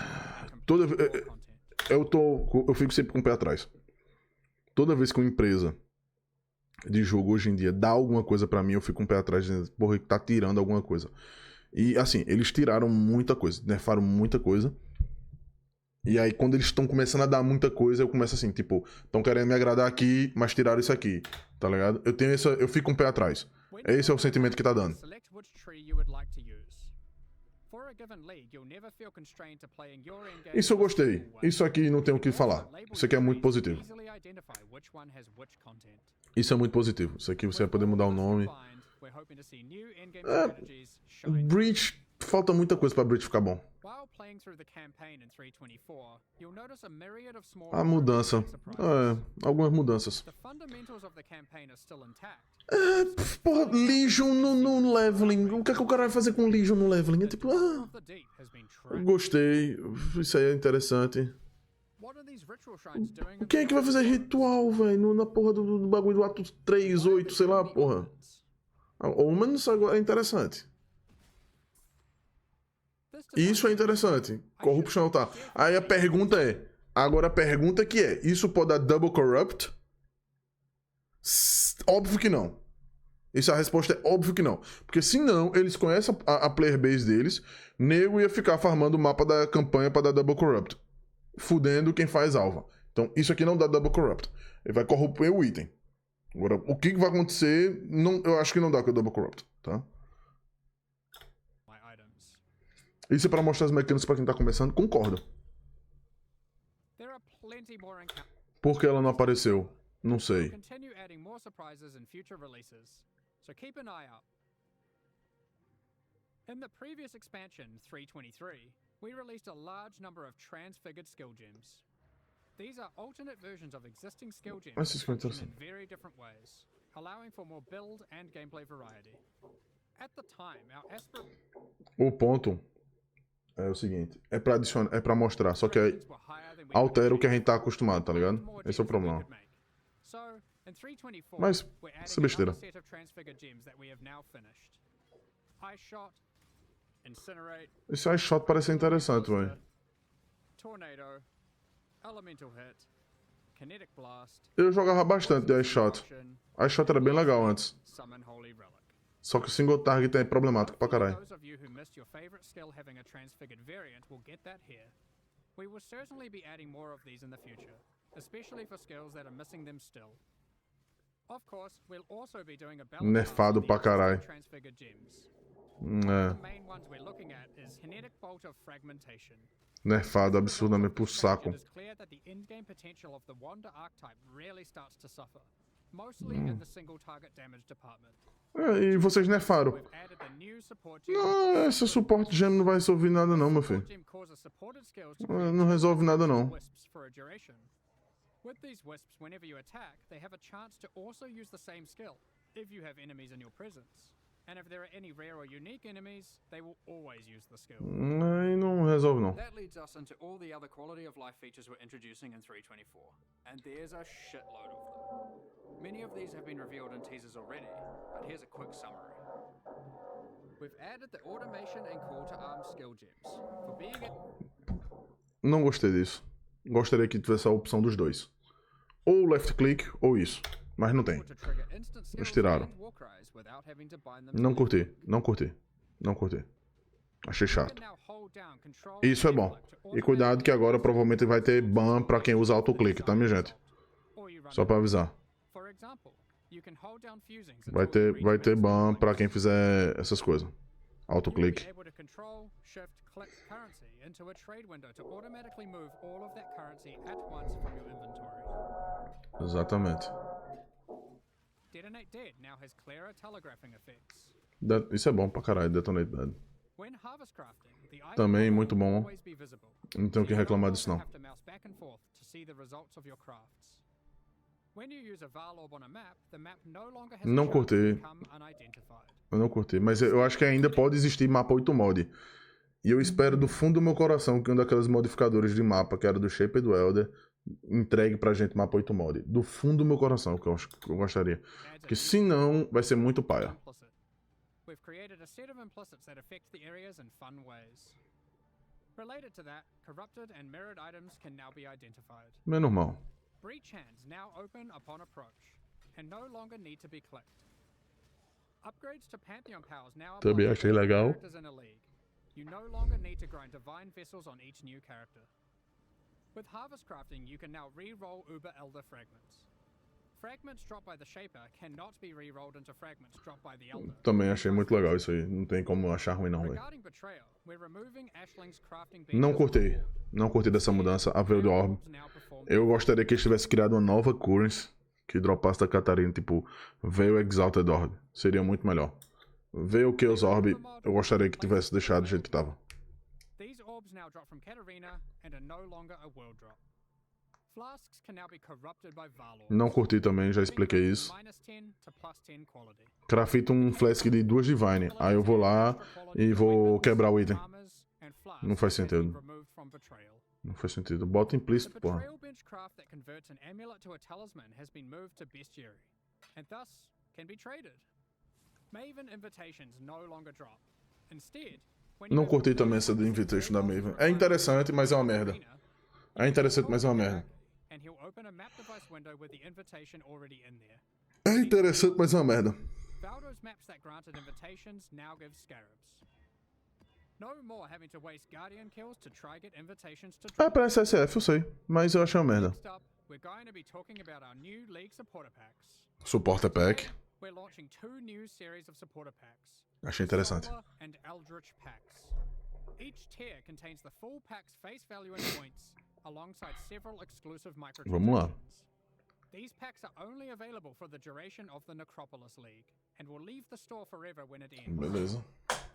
and
toda
completing more content.
eu fico sempre com o pé atrás. Toda vez que uma empresa de jogo hoje em dia dá alguma coisa pra mim, eu fico com o pé atrás, dizendo, porra, tá tirando alguma coisa. E assim, eles tiraram muita coisa, nerfaram muita coisa. E aí, quando eles estão começando a dar muita coisa, eu começo assim, tipo, estão querendo me agradar aqui, mas tiraram isso aqui, tá ligado? Eu fico com o pé atrás. Esse é o sentimento que tá dando.
Select which tree you would like to use. For a given league, you'll never feel constrained to play in your endgame
Isso eu gostei. Isso aqui não tem o que falar. Isso aqui é muito positivo.
easily identify which one has which content.
Isso é muito positivo. Isso aqui você vai poder mudar o nome.
We're hoping to see new endgame strategies shine.
Breach, falta muita coisa pra Breach ficar bom.
While playing through the campaign in 324, you'll notice a myriad of small
A mudança.
surprises.
Algumas mudanças.
The fundamentals of the campaign are still intact.
Porra, Legion no leveling. O que é que o cara vai fazer com Legion no leveling? É tipo,
Of the deep has been tracked.
gostei. Isso aí é interessante.
What are these ritual shrines doing?
Quem é que vai fazer ritual, velho? Na porra do bagulho do ato 3, 8, sei lá, porra. Omens agora é interessante. Isso é interessante. Corruption tá. Aí a pergunta é. Agora a pergunta que é: isso pode dar double corrupt? Óbvio que não. Essa resposta é óbvio que não. Porque se não, eles conhecem a player base deles. Nego ia ficar farmando o mapa da campanha pra dar double corrupt. Fudendo quem faz alva. Então isso aqui não dá double corrupt. Ele vai corromper o item. Agora, o que vai acontecer, não, eu acho que não dá com o double corrupt, tá?
My items.
Isso é pra mostrar as mecânicas pra quem tá começando? Concordo.
There are plenty more encounters.
Por que ela não apareceu? Não
We'll
sei.
continue adding more surprises in future releases, so keep an eye out. In the previous expansion, 323, we released a large number of transfigured skill gems. These are alternate versions of existing skill gems
This is
that function
interesting.
in very different ways, allowing for more build and gameplay variety. At the time, our
O ponto é o seguinte: é pra adicionar, é pra mostrar, só que aí
aspirations were higher than we
altera o
could
que a gente tá acostumado, tá
achieve,
ligado?
more
Esse é o
gems than we
problema.
could make. So, in 324,
Mas,
we're adding
isso é besteira.
another set of transfigured gems that we have now finished. Ice Shot, Incinerate,
Esse Ice Shot parece interessante, velho.
Tornado, Elemental Hit, Kinetic Blast,
Eu jogava bastante de Ice Shot. Ice Shot era bem legal antes.
Summon Holy Relic.
Só que o single target é problemático pra caralho.
Those of you who missed your favorite skill having a transfigured variant will get that here. We will certainly be adding more of these in the future, especially for skills that are missing them still. Of course, we'll also be doing a balance
Nerfado pra caralho.
transfigured gems.
É,
The main ones we're looking at is Kinetic Bolt of Fragmentation.
nerfado absurdamente pro saco.
It is clear that the endgame potential of the Wander archetype really starts to suffer, mostly in the single target damage department.
É, e vocês nerfaram.
We've added the new support gem.
Não, esse suporte gem não vai resolver nada não, meu filho.
Support gem causes supported skills to
Não resolve nada não.
wisps for a duration. With these wisps, whenever you attack, they have a chance to also use the same skill, if you have enemies in your presence. And if there are any rare or unique enemies, they will always use the skill.
Aí não resolve não.
That leads us into all the other quality of life features we're introducing in 324, and there's a shitload of them. Many of these have been revealed in teasers already, but here's a quick summary. We've added the automation and call to arms skill gems. For being
Não gostei disso. Gostaria que tivesse a opção dos dois. Ou left click ou isso. Mas não tem.
able to trigger instant skills
tiraram.
and war cries without having to bind them to
Não
the
curti. Não curti. Não curti. Achei
You
chato.
can now hold down Control
Isso é
and
bom.
left to
E cuidado que agora
automatically
provavelmente vai ter ban pra quem usa autoclick, tá, minha gente?
or you run
Só
out.
pra avisar.
For example, you can hold down fusings
Vai
until you
ter,
reach
vai ter
maximum
ban pra
points.
quem fizer essas coisas.
You will be
Autoclick.
able to control, shift, click currency into a trade window to automatically move all of that currency at once from your inventory.
Exatamente.
Detonate Dead now has clearer telegraphing effects.
Isso é bom pra caralho, Detonate Dead.
When harvest crafting, the item
Também
level
muito
will
bom.
always be visible.
Não tenho o que
You no
reclamar disso
longer
não.
have to mouse back and forth to see the results of your crafts. When you use a Val orb on a map, the map no longer has a
Não
chance
curti.
to become unidentified.
Eu não curti, mas eu acho que ainda pode existir mapa 8 mod. E eu espero do fundo do meu coração que um daqueles modificadores de mapa, que era do Shape do Elder, entregue pra gente mapa 8 mod. Do fundo do meu coração, que eu acho que eu gostaria. Porque senão vai ser muito paia.
Implicit. We've created a set of implicits that affect the areas in fun ways. Related to that, corrupted and mirrored items can now be identified.
Mas é normal.
Breach hands now open upon approach, and no longer need to be clicked. Upgrades to Pantheon powers now apply
Também
to
achei
all
legal.
characters in a league. You no longer need to grind divine vessels on each new character. With harvest crafting, you can now re-roll Uber Elder fragments. Fragments dropped by the Shaper cannot be re-rolled into fragments dropped by the Elder.
Também achei muito legal isso aí. Não tem como achar ruim não, velho.
Regarding Betrayal, we're removing Ashling's crafting
Não
benches
curti.
on board.
Não curti dessa mudança. A Veil do Orb.
Orbs now perform
Eu gostaria que eles tivessem criado uma nova currency que dropasse da Catarina, tipo Veil Exalted Orb. Seria muito melhor. Veil Chaos Orb, eu gostaria que tivesse deixado do jeito que tava.
These orbs now drop from Katarina and are no longer a world drop. Flasks can now be corrupted by Valor.
Não curti também, já expliquei isso.
-10 to +10 quality.
Crafito um flask de 2 Divine. Aí eu vou lá e vou quebrar o item. Não faz sentido. Não faz sentido. Bota
The
implícito, porra.
Betrayal bench craft that converts an amulet to a talisman has been moved to bestiary, and thus can be traded. Maven invitations no longer drop. Instead, when
Não
you
curti também essa de Invitation da Maven. É interessante, mas é uma merda. É interessante, mas é uma merda.
and he'll open a map device window with the invitation already in there.
É interessante, mas é uma merda.
Valdo's maps that granted invitations now give scarabs. No more having to waste guardian kills to try get invitations to
É
drop.
pra SSF, eu sei. Mas eu achei uma merda.
Next up, we're going to be talking about our new League supporter packs.
Suporta pack.
We're launching 2 new series of supporter packs.
Achei interessante.
Solar and Eldritch packs. Each tier contains the full pack's face value and points, alongside several exclusive
Vamos lá.
microtransactions. These packs are only available for the duration of the Necropolis League, and will leave the store forever when it ends.
Beleza.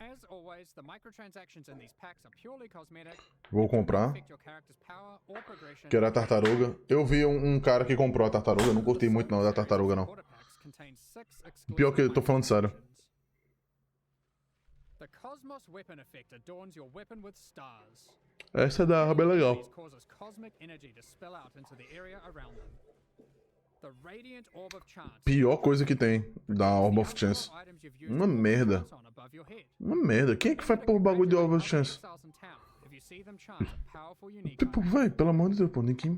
As always, the microtransactions in these packs are purely cosmetic,
Vou comprar.
affect your character's power or progression.
Que era a tartaruga. Eu vi um cara que comprou a tartaruga. Eu não curti muito não da tartaruga, não.
Supporter packs contain 6 exclusive
Pior que eu tô falando sério.
microtransactions. The Cosmos Weapon effect adorns your weapon with stars.
Essa da arma é legal.
These causes cosmic energy to spill out into the area around them. The Radiant Orb of Chance.
Pior coisa que tem da Orb of Chance.
Items you've used
Uma
Orb of
merda.
Chance on above your head.
Uma merda. Quem é que faz por bagulho de Orb of Chance?
Exiles in town if you see them chance a powerful unique
Tipo,
item.
véi, pelo amor de Deus, pô. Ninguém.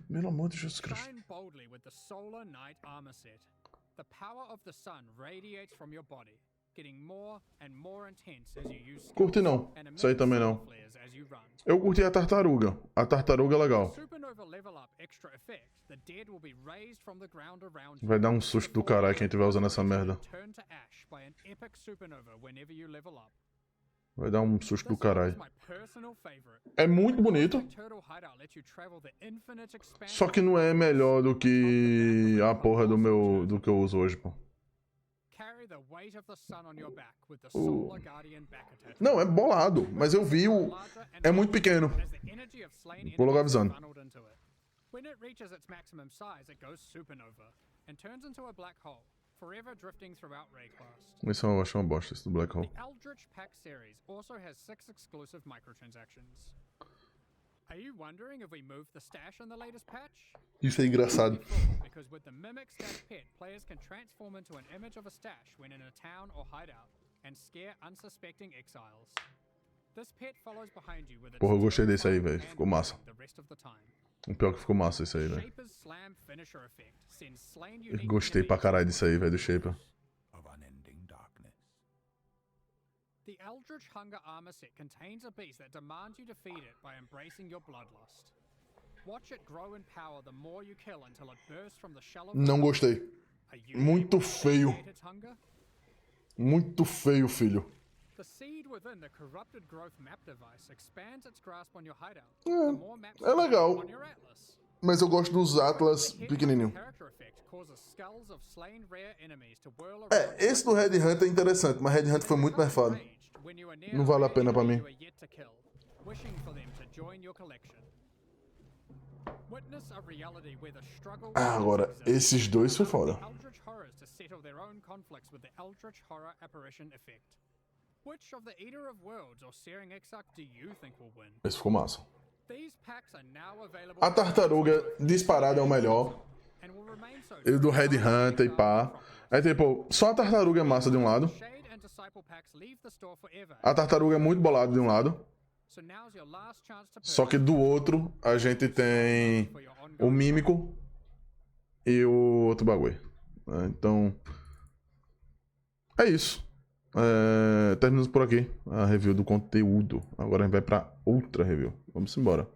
Pelo amor de Jesus Cristo.
Shine boldly with the Solar Knight armor set. The power of the sun radiates from your body, getting more and more intense as you use skills
Curti não.
and
Isso aí
emit
também
solar
não.
flares as you run.
Eu curti a tartaruga. A tartaruga é legal.
Supernova level up extra effect. The dead will be raised from the ground around you.
Vai dar um susto do caralho quem estiver usando essa merda.
Turn to ash by an epic supernova whenever you level up.
Vai dar um susto do
This one is
caralho.
my personal favorite.
É muito bonito.
Turtle hideout lets you travel the infinite expanse.
Só que não é melhor do que a porra do que eu uso hoje, pô.
Carry the weight of the sun on your back with the Solar Guardian back attachment.
Não, é bolado. Mas eu vi o. É muito pequeno.
As the energy of slain
Vou logo
enemies is
avisando.
funneled into it. When it reaches its maximum size, it goes supernova and turns into a black hole, forever drifting throughout Rayclast.
Isso eu acho uma bosta, esse do Black Hole.
The Eldritch Pack series also has 6 exclusive microtransactions. Are you wondering if we moved the stash in the latest patch?
Isso é engraçado.
Because with the Mimic Stash Pet, players can transform into an image of a stash when in a town or hideout, and scare unsuspecting exiles. This pet follows behind you with its
Porra, eu gostei desse aí,
terrifying
velho. Ficou
hand
massa.
the rest of the time.
O pior que ficou massa isso aí, velho.
Shaper's Slam Finisher Effect sends slain
Eu
unique
gostei pra
enemies
caralho disso aí, velho, do Shaper.
of unending darkness.
The Eldritch Hunger armor set contains a beast that demands you defeat it by embracing your bloodlust. Watch it grow in power the more you kill until it bursts from the shell of the
Não
heart.
gostei.
Are you
Muito
able to
feio.
satiate its hunger?
Muito feio, filho.
The seed within the corrupted growth map device expands its grasp on your hideout. The more maps
É
you
legal.
have on your atlas.
Mas eu gosto dos Atlas
The
pequenininho.
character effect causes skulls of slain rare enemies to whirl
É,
around
esse do Red Hunt é interessante, mas Red Hunt foi muito nerfado.
when you are near
Não
a
vale a
rare
pena pra
enemy
mim.
you are yet to kill, wishing for them to join your collection. Witness a reality where the struggle
Ah, agora, esses dois foi foda.
Eldritch horrors to settle their own conflicts with the Eldritch horror apparition effect. Which of the Eater of Worlds or Searing Exarch do you think will win?
Esse ficou massa.
These packs are now available
A tartaruga disparada é o melhor.
and will remain so
E do Red Hunt e pá. É tipo, só a tartaruga é massa de um lado.
Shade and Disciple packs leave the store forever.
A tartaruga é muito bolada de um lado.
So now's your last chance to
Só que do outro, a gente tem
for your
o
ongoing
Mímico e o outro bagulho. Então, é isso. Terminamos por aqui a review do conteúdo. Agora a gente vai pra outra review. Vamos embora.